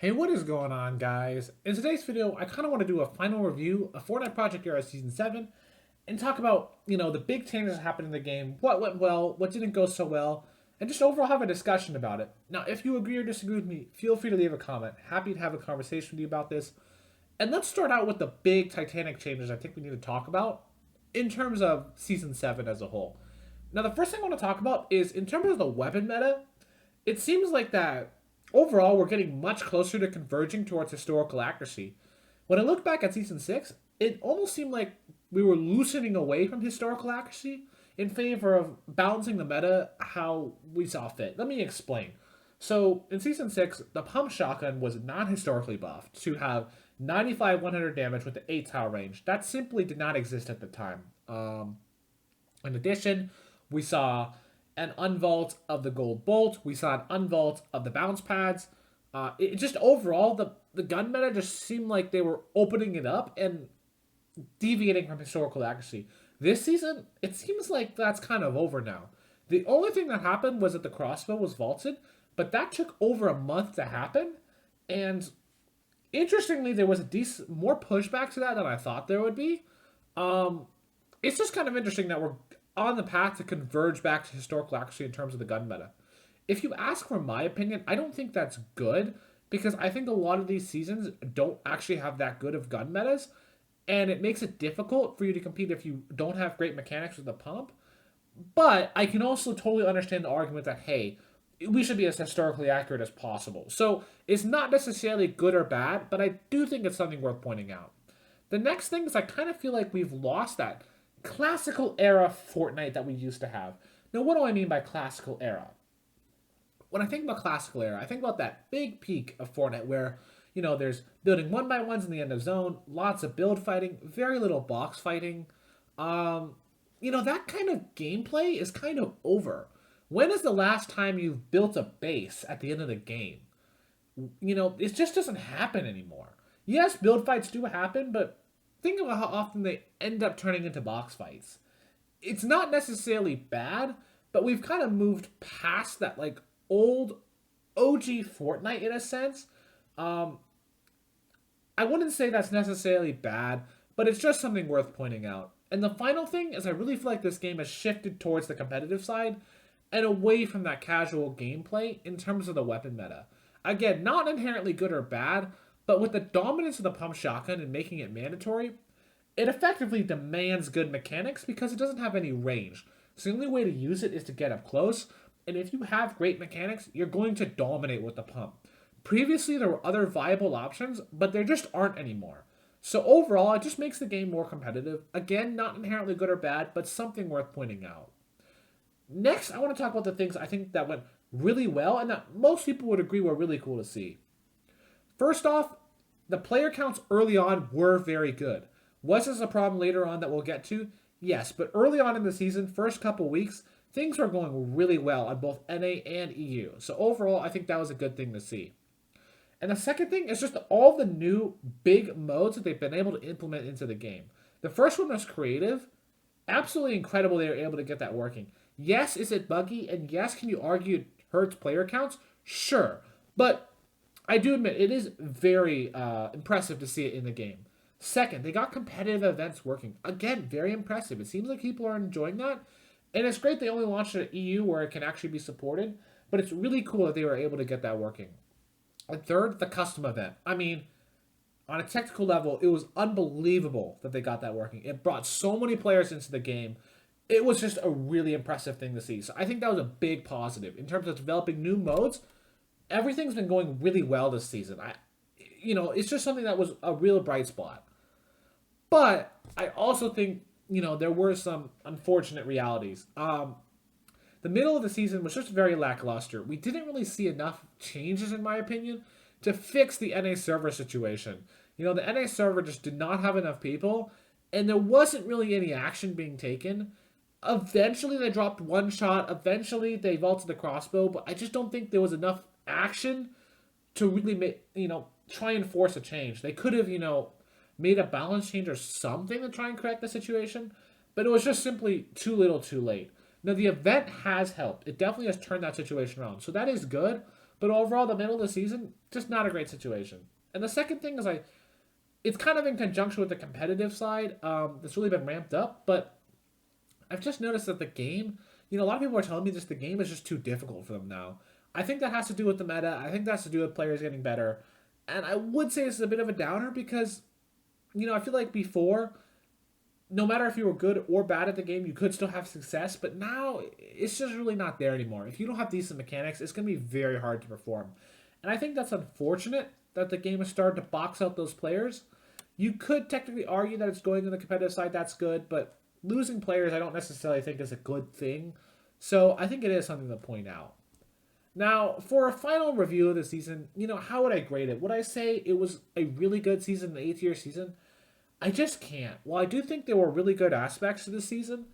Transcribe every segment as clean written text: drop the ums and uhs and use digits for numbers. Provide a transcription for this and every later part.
Hey, what is going on, guys? In today's video, I kind of want to do a final review of Fortnite Project Era Season 7 and talk about, the big changes that happened in the game, what went well, what didn't go so well, and just overall have a discussion about it. Now, if you agree or disagree with me, feel free to leave a comment. Happy to have a conversation with you about this. And let's start out with the big Titanic changes I think we need to talk about in terms of Season 7 as a whole. Now, the first thing I want to talk about is in terms of the weapon meta, it seems like that overall we're getting much closer to converging towards historical accuracy. When I look back at season 6, it almost seemed like we were loosening away from historical accuracy in favor of balancing the meta how we saw fit. Let me explain. So in season 6, the pump shotgun was not historically buffed to have 95 100 damage with the 8 tower range. That simply did not exist at the time. In addition, we saw an unvault of the gold bolt. We saw an unvault of the bounce pads. It just overall the gun meta just seemed like they were opening it up and deviating from historical accuracy. This season, it seems like that's kind of over now. The only thing that happened was that the crossbow was vaulted, but that took over a month to happen. And interestingly, there was a decent more pushback to that than I thought there would be. Um, it's just kind of interesting that we're on the path to converge back to historical accuracy in terms of the gun meta. If you ask for my opinion, I don't think that's good because I think a lot of these seasons don't actually have that good of gun metas, and it makes it difficult for you to compete if you don't have great mechanics with the pump. But I can also totally understand the argument that, hey, we should be as historically accurate as possible. So it's not necessarily good or bad, but I do think it's something worth pointing out. The next thing is I kind of feel like we've lost that classical era Fortnite that we used to have. Now, what do I mean by classical era? When I think about classical era, I think about that big peak of Fortnite where, there's building one by ones in the end of zone, lots of build fighting, very little box fighting. That kind of gameplay is kind of over. When is the last time you've built a base at the end of the game? It just doesn't happen anymore. Yes, build fights do happen, but think about how often they end up turning into box fights. It's not necessarily bad, but we've kind of moved past that like old OG Fortnite in a sense. Um, I wouldn't say that's necessarily bad, but it's just something worth pointing out. And the final thing is I really feel like this game has shifted towards the competitive side and away from that casual gameplay in terms of the weapon meta. Again, not inherently good or bad, but with the dominance of the pump shotgun and making it mandatory, it effectively demands good mechanics because it doesn't have any range. So the only way to use it is to get up close, and if you have great mechanics, you're going to dominate with the pump. Previously, there were other viable options, but there just aren't anymore. So overall, it just makes the game more competitive. Again, not inherently good or bad, but something worth pointing out. Next, I want to talk about the things I think that went really well and that most people would agree were really cool to see. First off, the player counts early on were very good. Was this a problem later on that we'll get to? Yes, but early on in the season, first couple weeks, things were going really well on both NA and EU. So overall, I think that was a good thing to see. And the second thing is just all the new big modes that they've been able to implement into the game. The first one was creative. Absolutely incredible they were able to get that working. Yes, is it buggy? And yes, can you argue it hurts player counts? Sure. But I do admit it is very impressive to see it in the game. Second, they got competitive events working. Again, very impressive. It seems like people are enjoying that. And it's great they only launched it at EU where it can actually be supported. But it's really cool that they were able to get that working. And third, the custom event. I mean, on a technical level, it was unbelievable that they got that working. It brought so many players into the game. It was just a really impressive thing to see. So I think that was a big positive. In terms of developing new modes, everything's been going really well this season. It's just something that was a real bright spot. But I also think, there were some unfortunate realities. The middle of the season was just very lackluster. We didn't really see enough changes, in my opinion, to fix the NA server situation. The NA server just did not have enough people, and there wasn't really any action being taken. Eventually, they dropped one shot. Eventually, they vaulted the crossbow, but I just don't think there was enough action to really try and force a change. They could have, made a balance change or something to try and correct the situation, but it was just simply too little too late. Now, the event has helped. It definitely has turned that situation around. So that is good. But overall, the middle of the season, just not a great situation. And the second thing is it's kind of in conjunction with the competitive side that's really been ramped up, but I've just noticed that the game, a lot of people are telling me just the game is just too difficult for them now. I think that has to do with the meta. I think that has to do with players getting better. And I would say it's a bit of a downer because, I feel like before, no matter if you were good or bad at the game, you could still have success. But now it's just really not there anymore. If you don't have decent mechanics, it's going to be very hard to perform. And I think that's unfortunate that the game has started to box out those players. You could technically argue that it's going to the competitive side, that's good, but losing players I don't necessarily think is a good thing. So I think it is something to point out. Now, for a final review of the season, how would I grade it? Would I say it was a really good season, an 8-year season? I just can't. While I do think there were really good aspects to this season,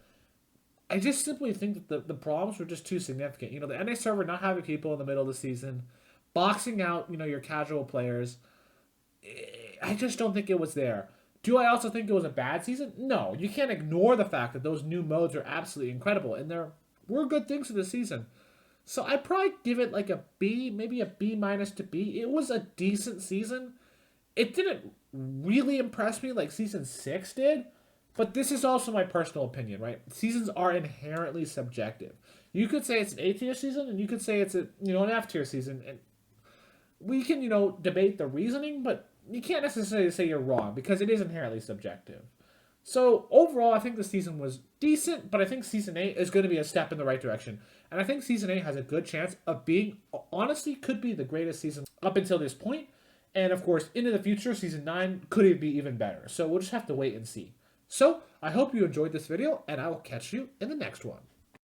I just simply think that the problems were just too significant. The NA server not having people in the middle of the season, boxing out, your casual players. I just don't think it was there. Do I also think it was a bad season? No. You can't ignore the fact that those new modes are absolutely incredible, and there were good things to the season. So I'd probably give it like a B, maybe a B minus to B. It was a decent season. It didn't really impress me like season 6 did, but this is also my personal opinion, right? Seasons are inherently subjective. You could say it's an A-tier season, and you could say it's an F-tier season, and we can, debate the reasoning, but you can't necessarily say you're wrong because it is inherently subjective. So overall, I think the season was decent, but I think season 8 is going to be a step in the right direction. And I think season 8 has a good chance of being, honestly, could be the greatest season up until this point. And of course, into the future, season 9 could be even better. So we'll just have to wait and see. So I hope you enjoyed this video, and I will catch you in the next one.